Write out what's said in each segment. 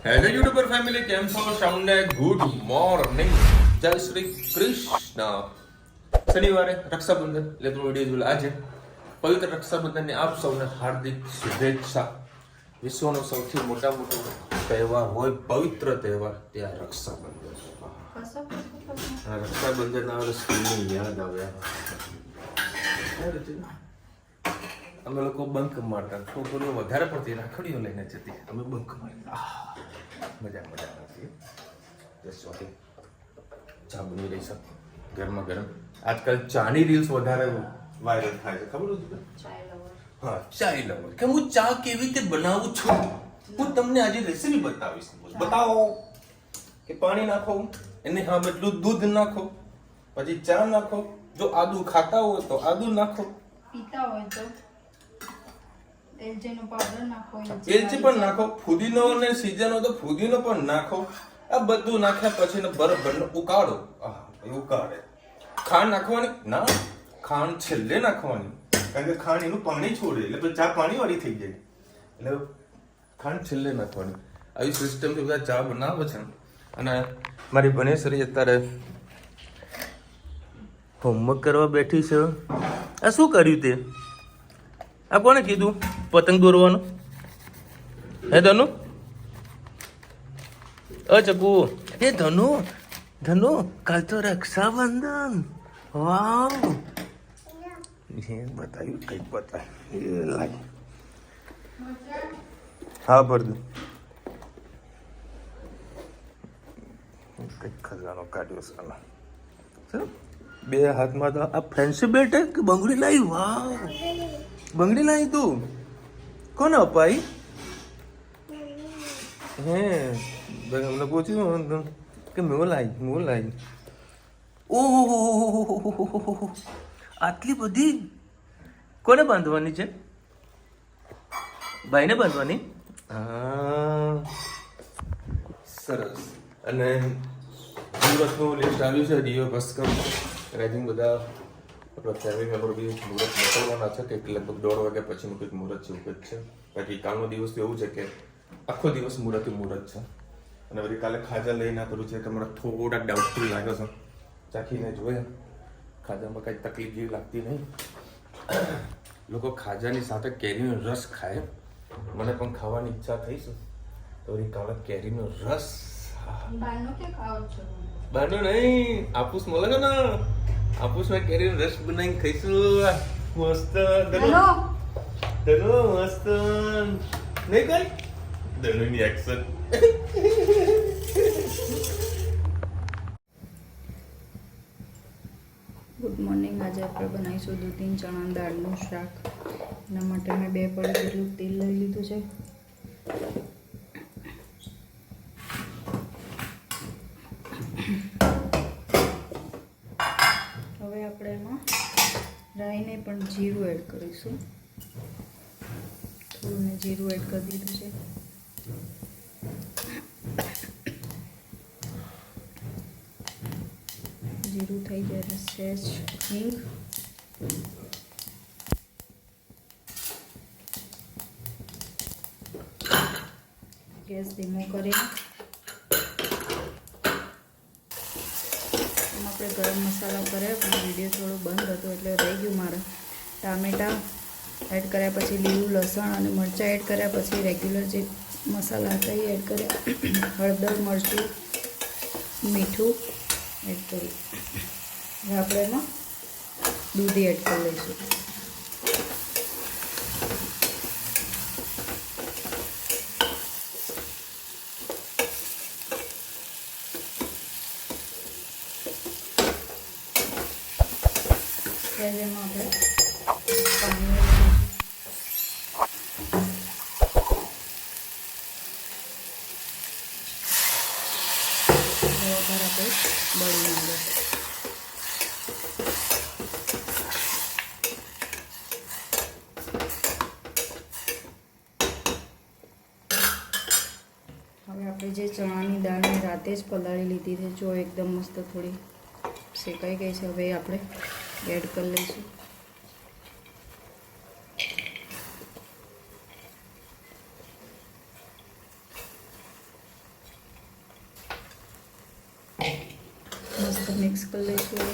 Hello YouTuber family, કેમ છો? સૌને ગુડ મોર્નિંગ, જય શ્રી કૃષ્ણ. શનિવારે રક્ષાબંધન એટલે તો વિડીયો જોઈ આજે પવિત્ર રક્ષાબંધનની આપ સૌને હાર્દિક શુભેચ્છા. વિશ્વનો સૌથી મોટો તહેવાર હોય, પવિત્ર તહેવાર, ત્યાં રક્ષાબંધન. રક્ષાબંધન આવે સ્કૂલની યાદ આવે. અમે લોકો બંક મારતા, છોકરીઓ વધારે પડતી રાખડીઓ લઈને જતી, અમે બંક મારતા. મજા નથી. ચા બની રહી છે ગરમા ગરમ. આજકાલ ચાની રીલ્સ વધારે વાયરલ થાય છે, ખબર છે? હા, ચાય લવર કે હું ચા કેવી રીતે બનાવું છું, હું તમને આજે રેસીપી બતાવીશ. બતાવો કે પાણી નાખો, એને હા એટલું દૂધ નાખો, પછી ચા નાખો. જો આદુ ખાતા હોય તો આદુ નાખો, પીતા હોય તો એલચીનો પાવડર નાખો, એલચી પણ નાખો, ફુદીનો અને સીઝન તો ફુદીનો પણ નાખો. આ બધું નાખ્યા પછી બરાબર ઉકાળો. ઉકાળે ખાંડ નાખવાની ના, ખાંડ છેલ્લે નાખવાની, કારણ કે ખાંડ એનું પાણી છોડે એટલે પછી ચા પાણી વાળી થઈ જાય, એટલે ખાંડ છેલ્લે નાખવાની. આવી સિસ્ટમથી બધા ચા બનાવે છે. અને મારી ભણેશ્વરી અત્યારે હોમવર્ક કરવા બેઠી છે. આ શું કર્યું તે? આ કોને કીધું પતંગ દોરવાનું? હે ધનુ? ચકુ, એ ધનુ, ધનુ કાલ તો રક્ષાબંધન. વાવ, બતાવ્યું કઈક બતાવ્યું. લાગ હા ભરદું કઈક ખજાનો કાઢ્યો સાલા. બે હાથમાં તો આ ફેન્સી બેટ કે બંગડી લાવી? વાવ, બંગડી લાવી તું? કોને અપાઈ? હે અમને પૂછ્યું કે મેં લાવી. ઓહો, આટલી બધી કોને બાંધવાની છે? ભાઈને બાંધવાની? હા, સરસ. અને મુહૂર્તનું લિસ્ટ આવ્યું છે. દિયો ભસ્કર રાઇઝિંગ બધા આપણા ફેમિલી મેમ્બર બી મુહૂર્ત મોકલવાના છે કે લગભગ 1:30 વાગ્યા પછીનું કંઈક મુહૂર્ત છે, એવું કંઈક છે. બાકી કાલનો દિવસ તો એવું છે કે આખો દિવસ મુહૂર્ત છે. અને વળી કાલે ખાજા લઈને કરું છે કે મને થોડાક ડાઉટફુલ લાગે છે. ચાખીને જોયા, ખાજામાં કાંઈ તકલીફ જેવી લાગતી નહીં. લોકો ખાજાની સાથે કેરીનો રસ ખાય, મને પણ ખાવાની ઈચ્છા થઈ છે. તો વળી કાલે કેરીનો રસ. બાનો નહીં, આપુસ મળે ને, આપુસમાં કેરીનો રસ બનાવીને ખાઈશું. મસ્ત ધનુ, મસ્ત નહીં કઈ ધનુની એક્શન. Good morning. આજે આપણે બનાવીશું દૂધી ચણા દાળનું શાક. એના માટે મેં 2 પડી જેટલું તેલ લઈ લીધું છે. હવે આપણે એમાં રાઈને પણ જીરું એડ કરીશું. થોડું મેં જીરું એડ કરી દીધું છે. જીરું થઈ જાય સહેજ હિંગ, ગેસ ધીમો કરી આપણે ગરમ મસાલા કર્યા, પણ વિડીયો થોડો બંધ હતો એટલે રહી ગયું મારે. ટામેટાં એડ કર્યા, પછી લીલું લસણ અને મરચાં એડ કર્યા, પછી રેગ્યુલર જે મસાલા હતા એ એડ કર્યા. હળદર, મરચું, મીઠું એડ કર્યું. હવે આપણે એમાં દૂધી એડ કરી લઈશું. એમાં આપણે પાણી આપણે બળી નાખીએ. હવે આપણે જે ચણાની દાળને રાતે જ પલાળી લીધી છે, જો એકદમ મસ્ત થોડી શેકાઈ ગઈ છે. હવે આપણે એડ કરી લઈશું. મિક્સ કરી લઈશું.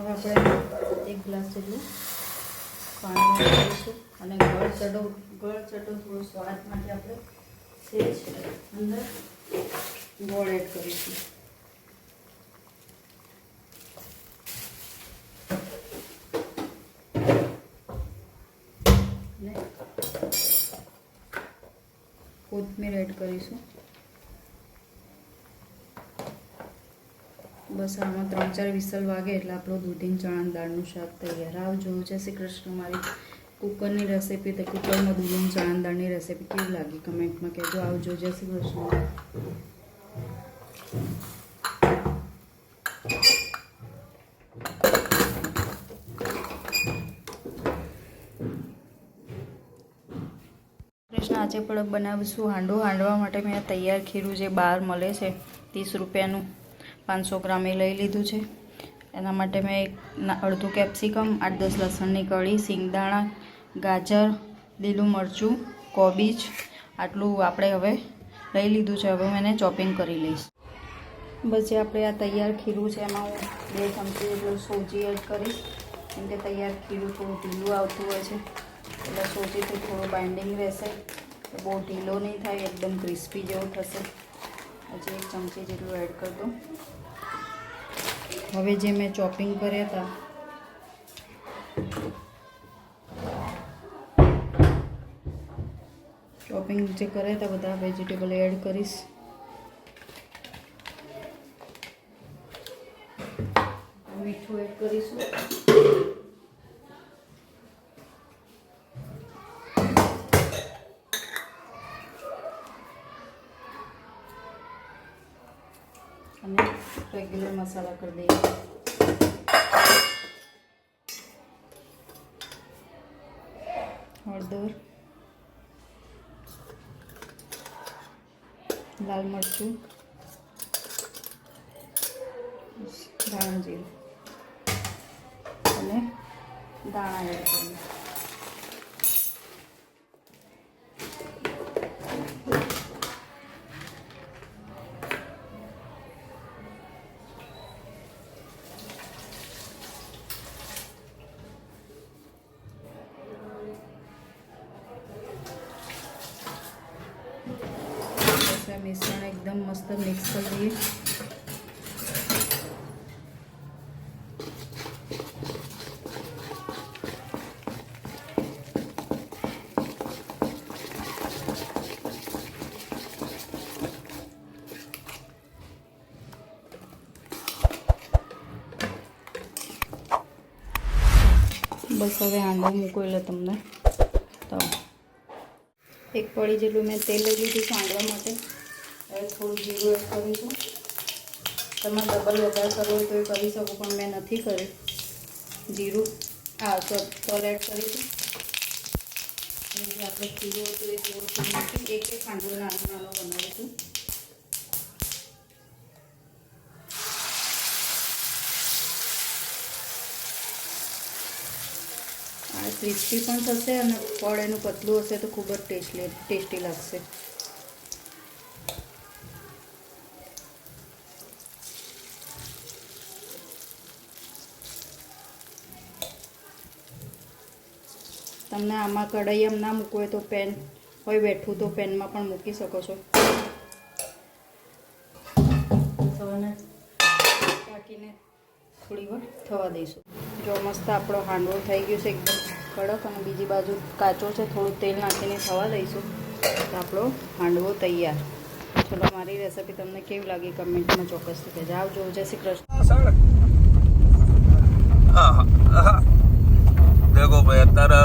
હવે આપણે 1 ગ્લાસ જેટલું પાણી નાખીશું અને ગળ ચડો થોડો સ્વાદ માટે આપણે સેજ અંદર ગોળ એડ કરીશું. અને કોથમીર એડ કરીશું. બસ આમાં 3-4 વિસલ વાગે એટલે આપણું દૂધીન ચણા દાળનું શાક તૈયાર. આવજો. જય શ્રી કૃષ્ણ. મારી કુકરની રેસીપી તો કુકરમાં દૂધીન ચણા દાળની રેસીપી કેવી લાગી કમેન્ટમાં કહેજો. આવજો. જય શ્રી કૃષ્ણ. આજે પણ બનાવીશું હાંડવો. હાંડવા માટે મેં તૈયાર ખીરું જે બહાર મળે છે 30 રૂપિયાનું 500 ગ્રામ એ લઈ લીધું છે. એના માટે મેં અડધું કેપ્સિકમ, 8-10 લસણની કળી, સિંગદાણા, ગાજર, લીલું મરચું, કોબીજ આટલું આપણે હવે લઈ લીધું છે. હવે હું એને ચોપિંગ કરી લઈશ. બસ જે આપણે આ તૈયાર ખીરું છે એમાં હું 2 ચમચી જેટલું સોજી એડ કરીશ. કેમ કે તૈયાર ખીરું થોડું ઢીલું આવતું હોય છે એટલે સોજીથી થોડું બાઇન્ડિંગ રહેશે. બહુ ઢીલો નહીં થાય, એકદમ ક્રિસ્પી જેવું થશે. હજી 1 ચમચી જેટલું એડ કરી દઉં. હવે જે મેં ચોપિંગ કર્યા હતા બધા વેજીટેબલ એડ કરીશ. મીઠું એડ કરીશું. અને રેગ્યુલર મસાલા કરી દઈએ. હળદર, લાલ મરચું, ધાણા જીરું અને દાણા એડ કરીએ. મિશ્રણ એકદમ મસ્ત મિક્સ કરી દઈએ. બસ હવે હાંડવો મૂકો એટલે તમને તો 1 પડી જેટલું મેં તેલ લઈ લીધું છે હાંડવા માટે. હવે થોડું જીરું એડ કરીશું. તમે ડબલ વઘાર કરવો હોય તો એ કરી શકો, પણ મેં નથી કર્યું. જીરું તલ એડ કરીશું. આપણે ખીરું હતું એ થોડું મૂકી એક હાંડવો નાનો બનાવીશું. આ ક્રિસ્પી પણ થશે અને ફળ એનું પતલું હશે તો ખૂબ જ ટેસ્ટી લાગશે. તમને આમાં કઢાઈ એમ ના મૂકવું હોય તો પેન હોય બેઠું તો પેનમાં પણ મૂકી શકો છો. સવાને ઢાંકીને થોડી વાર થવા દઈશું. જો મસ્ત આપણો હાંડવો થઈ ગયો છે એકદમ કડક, અને બીજી બાજુ કાચો છે. થોડું તેલ નાખીને થવા દઈશું તો આપણો હાંડવો તૈયાર. ચલો, મારી રેસીપી તમને કેવી લાગી કમેન્ટમાં ચોક્કસથી કહેજો. આવજો. જય શ્રી કૃષ્ણ. દેખો ભાઈ, અત્યારે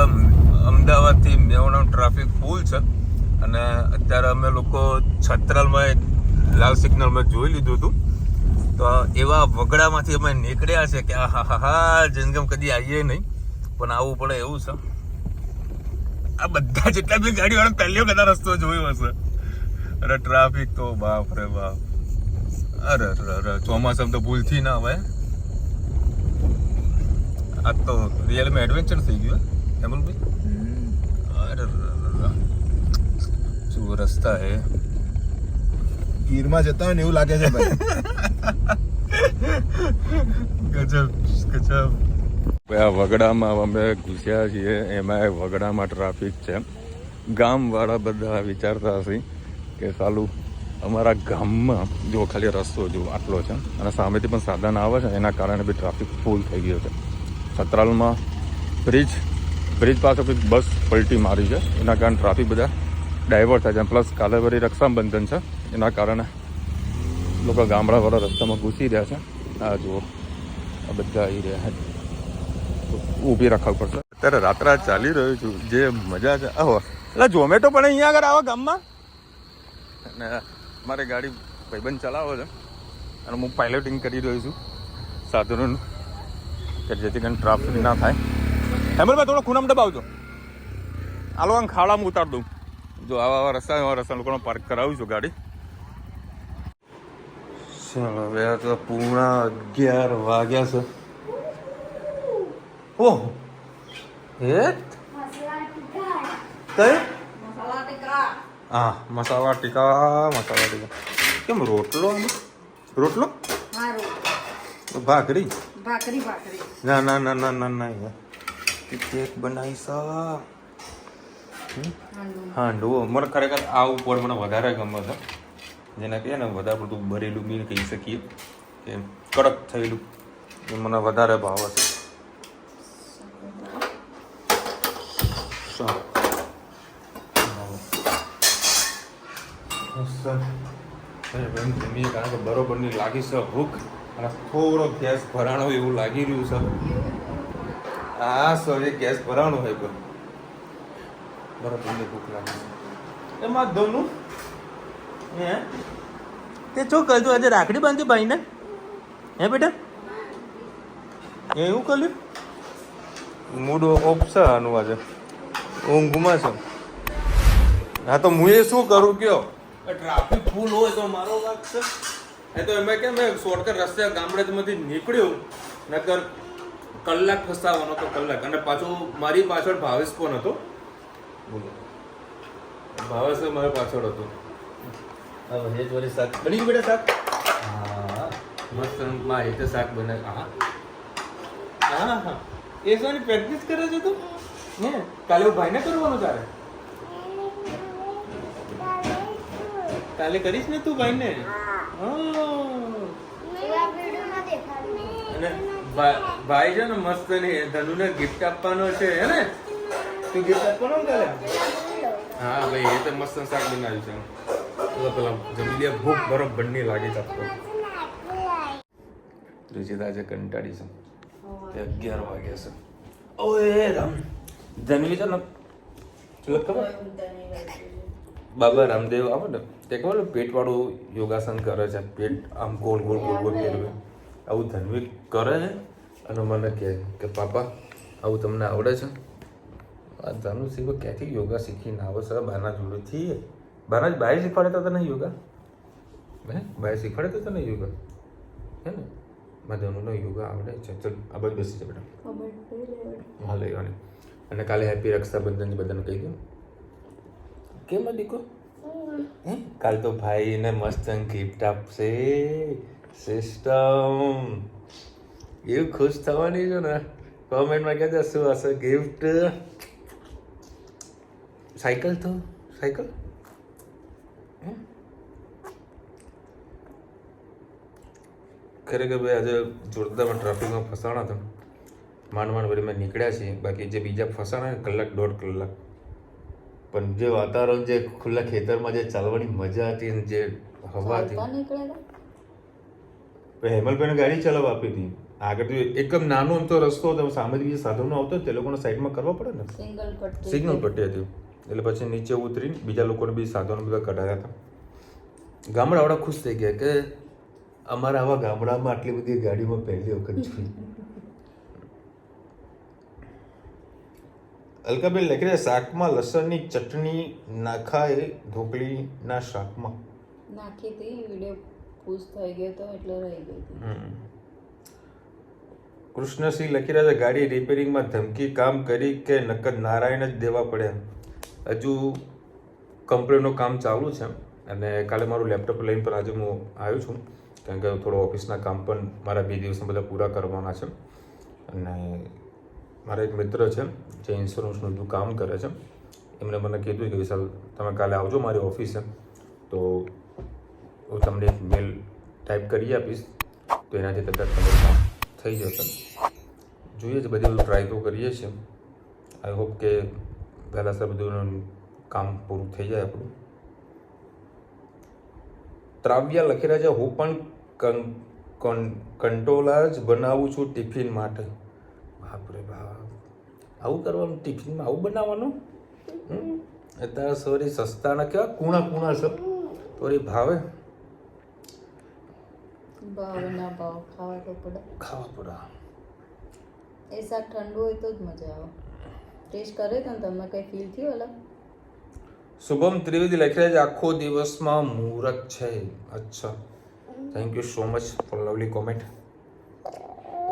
અમદાવાદથી મેવાડાનો ટ્રાફિક ફૂલ છે અને અત્યારે અમે લોકો છત્રાલમાં લાલ સિગ્નલ મેં જોઈ લીધું હતું. તો એવા વગડામાંથી અમે નીકળ્યા છે કે હા જિંદગીમાં કદી આવીએ નહીં, પણ આવવું પડે એવું છે. આ બધા જેટલા બી ગાડી વાળા પહેલી વખત આ રસ્તો જોયો હશે. અરે ટ્રાફિક તો બાપ રે બાપ. અરે ચોમાસામાં તો ભૂલથી ના આવે. આ તો રિયલમાં એડવેન્ચર થઈ ગયું હેમલભાઈ. અરે શું રસ્તા હે. ગીરમાં જતા હોય ને એવું લાગે છે ભાઈ. ગજબ ગજબ. આ વગડામાં અમે ઘૂસ્યા છીએ. એમાં વગડામાં ટ્રાફિક છે. ગામવાળા બધા વિચારતા હશે કે સાલું અમારા ગામમાં જો ખાલી રસ્તો જો આટલો છે અને સામેથી પણ સાધન આવે છે, એના કારણે બી ટ્રાફિક ફૂલ થઈ ગયો છે. સતરાલમાં બ્રિજ પાસે કંઈક બસ પલટી મારી છે, એના કારણે ટ્રાફિક બધા ડાયવર્ટ થાય છે. પ્લસ કાલે વળી રક્ષાબંધન છે, એના કારણે લોકો ગામડાવાળા રસ્તામાં ઘૂસી રહ્યા છે. આ જુઓ આ બધા આવી રહ્યા છે, ઊભી રાખવા પડશે. અત્યારે રાત્રા ચાલી રહ્યું છું, જે મજા છે. આહો એટલે ઝોમેટો પણ અહીંયા આગળ આવો ગામમાં. અને મારી ગાડી ભાઈબંધ ચલાવે છે અને હું પાયલોટિંગ કરી રહ્યો છું સાધનોનું, કે જેથી કરીને ટ્રાફિક ના થાય. હેમલભાઈ થોડો ખૂણામાં દબાવજો. આલો આમ ખાડામાં ઉતાર દઉં. જો આવા રસ્તા લોકોને પાર્ક કરાવું છું ગાડી. ચાલો હવે તો પૂર્ણા 11 વાગ્યા છે. ઓહ હે કઈ હા મસાલા ટીકા. કેમ રોટલો ભાખરી ના ના ના ના ના ના યાર કેક બનાવી સા હાંડવો. મને ખરેખર આ ઉપર મને વધારે ગમે છે, જેને કહે ને વધારે પડતું ભરેલું બી કહી શકીએ કે કડક થયેલું એ મને વધારે ભાવે છે. જમીએ કારણ કે બરોબરની લાગી છે ભૂખ અને થોડો ગેસ ભરાણો એવું લાગી રહ્યું છે. આ સવે ગેસ ભરાણું હોય પણ બરોબરની ભૂખ લાગી છે. એમાં ધોનું હે તે શું કહ્યું આજે રાખડી બાંધી ભાઈને હે બેટા એવું કર્યું. મૂડ ઓફ છે આનું આજે, ઊંઘમાં છે. હા તો હું એ શું કરું કયો, ટ્રાફિક ફૂલ હોય તો મારો વાત છે. એ તો એમાં કેમ મેં શોર્ટકટ રસ્તે ગામડેમાંથી નીકળ્યો, નકર કલાક ફસાવાનો તો કલાક. અને પાછું મારી પાછળ ભાવેશ પણ હતો. બોલો ભાવેશ મારી પાછળ હતો. હવે હેજ વળી શાક બની ગયું બેટા. શાક હા મસ્ત મારી રીતે શાક બને. હા હા હા એ શાની પ્રેક્ટિસ કરે છે તું હે? કાલે હું ભાઈને કરવાનું તારે? કાલે કરીશ ને તું ભાઈને? અને ભાઈ છે ને મસ્ત ધનુને ગિફ્ટ આપવાનો છે હે ને? તું ગિફ્ટ આપવાનો ને કાલે? હા ભાઈ એ તો મસ્ત શાક બનાવ્યું છે. પેલા જમી લે, ભૂખ બરોબર ની લાગી છે. રુચિતા આજે કંટાળી છે. 11 વાગ્યા છે. ઓય રામ જન્મી છે ને ખબર બાબા રામદેવ આવે ને તે ખબર પેટવાળું યોગાસન કરે છે. પેટ આમ ગોળ ગોળ ગોળ ગોળ ફેરવે. આવું ધન્વી કરે છે અને મને કહે કે પાપા આવું તમને આવડે છે? આ ધનુ શીખો ક્યાંથી યોગા શીખીને આવે છે? બાના જોડેથી. બાના બાય શીખવાડે તો તને યોગા? હે બાય શીખવાડે તો તને યોગા હે ને? મારા ધનુનો યોગા આવડે છે. ચલ આ બધું બેસી છે બેટા. હા લેવાની. અને કાલે હેપી રક્ષાબંધનની બધાને કહી દો. કેમ દીકો હે? કાલ તો ભાઈને મસ્ત ગિફ્ટ આપશે સિસ્ટમ. એવું ખુશ થવાની છે ને. કોમેન્ટમાં કહેજો શું હશે ગિફ્ટ. સાયકલ તો સાયકલ ખરેખર ભાઈ આજે જોરદાર ટ્રાફિકમાં ફસાણા હતા. માંડ વળી મેં નીકળ્યા છીએ. બાકી જે બીજા ફસાણા ને કલાક 1.5 કલાક. પણ જે વાતાવરણ, જે ખુલ્લા ખેતરમાં જે ચાલવાની મજા હતી ને જે હવા હતી. હેમલભાઈને ગાડી ચલાવવા આપી હતી. આગળ એકદમ નાનો એમ તો રસ્તો હતો, સામેથી બીજા સાધનો આવતો તે લોકોને સાઈડમાં કરવા પડે ને. સિગ્નલ પટ્ટી હતી એટલે પછી નીચે ઉતરીને બીજા લોકોને બી સાધનો બધા કઢાયા હતા. ગામડાવાળા ખુશ થઈ ગયા કે અમારા આવા ગામડામાં આટલી બધી ગાડીમાં પહેલી વખત જોઈ. અલકાબેન લખી રહ્યા શાકમાં લસણની ચટણી નાખાય ઢોકળીના શાકમાં. નાખી હતી વિડીયો પૂછ થઈ ગયો તો એટલે રહી ગઈ હતી. કૃષ્ણસિંહ લખી રહ્યા છે ગાડી રિપેરિંગમાં ધમકી કામ કરી કે નકદ નારાયણ જ દેવા પડ્યા. હજુ કમ્પ્લેનનું કામ ચાલુ છે અને કાલે મારું લેપટોપ લઈને પણ આજે હું આવ્યો છું કારણ કે થોડો ઓફિસના કામ પણ મારા 2 દિવસમાં બધા પૂરા કરવાના છે. અને મારા એક મિત્ર છે જે ઇન્સ્યોરન્સનું બધું કામ કરે છે, એમણે મને કીધું કે વિશાલ તમે કાલે આવજો મારી ઓફિસે, તો હું તમને એક મેલ ટાઈપ કરી આપીશ તો એનાથી કદાચ તમારું કામ થઈ જશે. જોઈએ છે બધી બધું ટ્રાય તો કરીએ છીએ. આઈ હોપ કે વહેલાસર બધું કામ પૂરું થઈ જાય આપણું. ત્રાવ્યા લખી રહ્યા છે હું પણ કંટોલા જ બનાવું છું ટિફિન માટે. બાપરે બાપ, આવું કરવાનું ટિફિનમાં, આવું બનાવવાનું? અત્યારે સોરી સસ્તાના કેવા કૂણા છે, થોડી ભાવે ના ભાવ ખાવા તો પડે. એ શાક ઠંડુ હોય તો જ મજા આવે. ટેસ્ટ કરે તો તમને કઈ ફીલ થયું અલગ? શુભમ ત્રિવેદી લખી રહ્યા છે આખો દિવસમાં મુહૂર્ત છે. અચ્છા, thank you so much for lovely comment.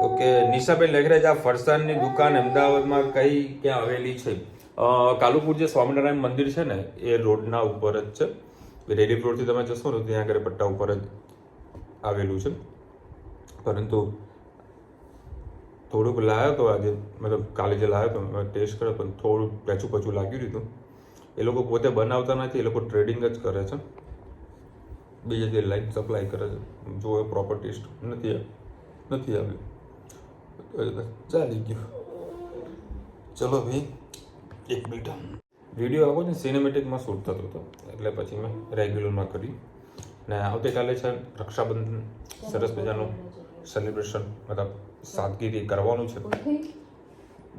Okay, નિશાબેન લખી રહ્યા છે આ ફરસાણની દુકાન અમદાવાદમાં ક્યાં આવેલી છે? કાલુપુર જે સ્વામિનારાયણ મંદિર છે ને એ રોડના ઉપર જ છે. રેડી રોડથી તમે જશો ને ત્યાં આગળ પટ્ટા ઉપર જ આવેલું છે. પરંતુ થોડુંક લાવ્યો તો આજે, મતલબ કાલે જે લાવ્યો તો ટેસ્ટ કર્યો પણ થોડું પચું લાગ્યું હતું. એ લોકો પોતે બનાવતા નથી, એ લોકો ટ્રેડિંગ જ કરે છે, બીજે જે લાઈટ સપ્લાય કરે છે. જો એ પ્રોપર ટેસ્ટ નથી આવ્યું, ચાલી ગયું. ચલો ભાઈ, એક મિનિટ. વિડીયો આવો ને સિનેમેટિકમાં શૂટ થતો હતો એટલે પછી મેં રેગ્યુલરમાં કર્યું. ને આવતીકાલે છે રક્ષાબંધન, સરસ મજાનું સેલિબ્રેશન, મતલબ સાદગીથી કરવાનું છે.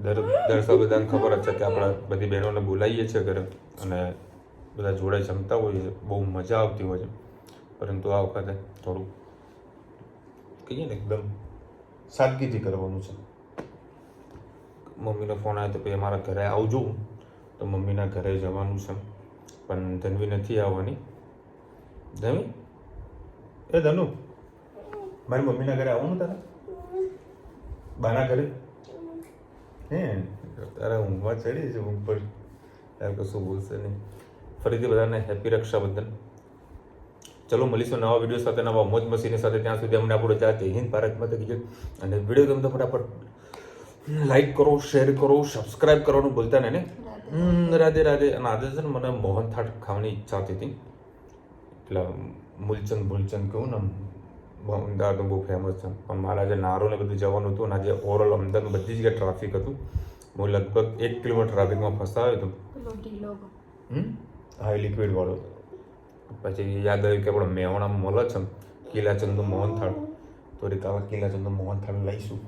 દર સાલ બધાને ખબર જ છે કે આપણે બધી બહેનોને બોલાવીએ છીએ ઘરે અને બધા જોડે જમતા હોઈએ, બહુ મજા આવતી હોય છે. પરંતુ આ વખતે થોડું કહીએ ને એકદમ સાદગીથી કરવાનું છે. મમ્મીનો ફોન આવ્યો તો પછી અમારા ઘરે આવજો, તો મમ્મીના ઘરે જવાનું છે. પણ ધનવી નથી આવવાની. ધનવી, એ ધનુ, મારી મમ્મીના ઘરે આવવાનું તારે? બાના ઘરે? હે, તારા ઊંઘમાં ચડી છે ઊંઘ પર, ત્યારે કશું બોલશે નહીં. ફરીથી બધાને હેપી રક્ષાબંધન. ચલો મળીશું નવા વિડીયો સાથે, નવા મોજ મસ્તીની સાથે. ત્યાં સુધી અમને આપણો જાતે હિન્દ ભારત માતા કી જય. અને વિડીયો ગમતો ફટાફટ લાઈક કરો, શેર કરો, સબસ્ક્રાઇબ કરવાનું ભૂલતા ને. રાધે રાધે. અને આજે છે ને મને મોહનથાળ ખાવાની ઈચ્છા હતી એટલે મૂલચંદ કહું ને, અમદાવાદનું બહુ ફેમસ છે. પણ મારા જે નારો ને બધું જવાનું હતું અને આજે ઓવરઓલ અમદાવાદમાં બધી જગ્યાએ ટ્રાફિક હતું. હું લગભગ 1 કિલોમીટર ટ્રાફિકમાં ફસાયો હતો. હા, લિક્વિડ વાળો. પછી યાદ આવ્યું કે આપણે મેવાણામાં મળે છે કિલાચંદનું મોહનથાળ, તો કાલે કિલાચંદનું મોહનથાળ લઈશું.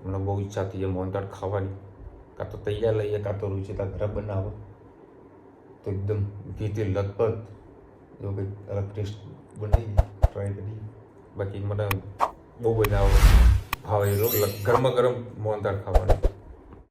મને બહુ ઈચ્છા થઈ છે મોહનથાળ ખાવાની. કાં તો તૈયાર લઈએ, કાં તો રૂચિતા ઘરે બનાવો તો એકદમ ઘીથી લથપથ એવું કંઈક અલગ ટેસ્ટ બનાવીએ, ટ્રાય કરીએ. બાકી મને બહુ બધા ભાવે ગરમા ગરમ મોહનથાળ ખાવાની.